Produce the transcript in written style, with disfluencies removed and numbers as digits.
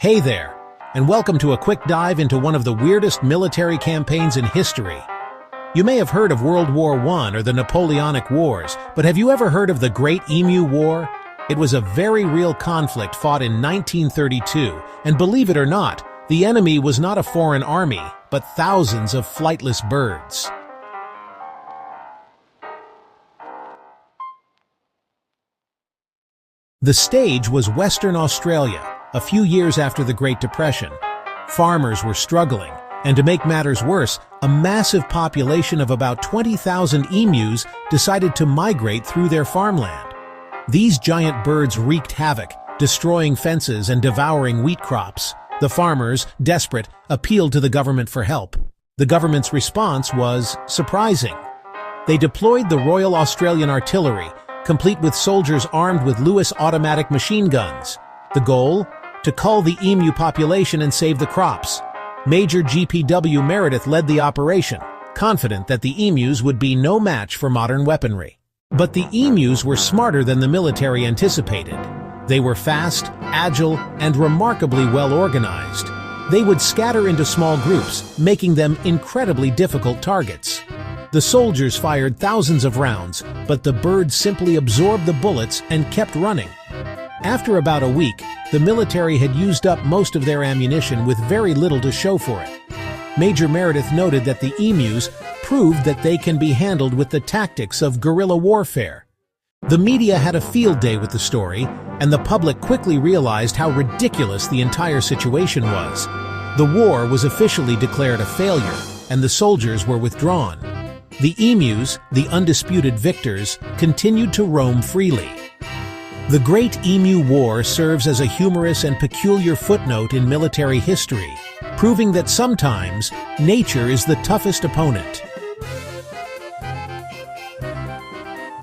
Hey there, and welcome to a quick dive into one of the weirdest military campaigns in history. You may have heard of World War I or the Napoleonic Wars, but have you ever heard of the Great Emu War? It was a very real conflict fought in 1932, and believe it or not, the enemy was not a foreign army, but thousands of flightless birds. The stage was Western Australia, a few years after the Great Depression. Farmers were struggling, and to make matters worse, a massive population of about 20,000 emus decided to migrate through their farmland. These giant birds wreaked havoc, destroying fences and devouring wheat crops. The farmers, desperate, appealed to the government for help. The government's response was surprising. They deployed the Royal Australian Artillery, complete with soldiers armed with Lewis automatic machine guns. The goal? To cull the emu population and save the crops. Major G.P.W. Meredith led the operation, confident that the emus would be no match for modern weaponry. But the emus were smarter than the military anticipated. They were fast, agile, and remarkably well organized. They would scatter into small groups, making them incredibly difficult targets. The soldiers fired thousands of rounds, but the birds simply absorbed the bullets and kept running. After about a week, the military had used up most of their ammunition with very little to show for it. Major Meredith noted that the emus proved that they can be handled with the tactics of guerrilla warfare. The media had a field day with the story, and the public quickly realized how ridiculous the entire situation was. The war was officially declared a failure, and the soldiers were withdrawn. The emus, the undisputed victors, continued to roam freely. The Great Emu War serves as a humorous and peculiar footnote in military history, proving that sometimes nature is the toughest opponent.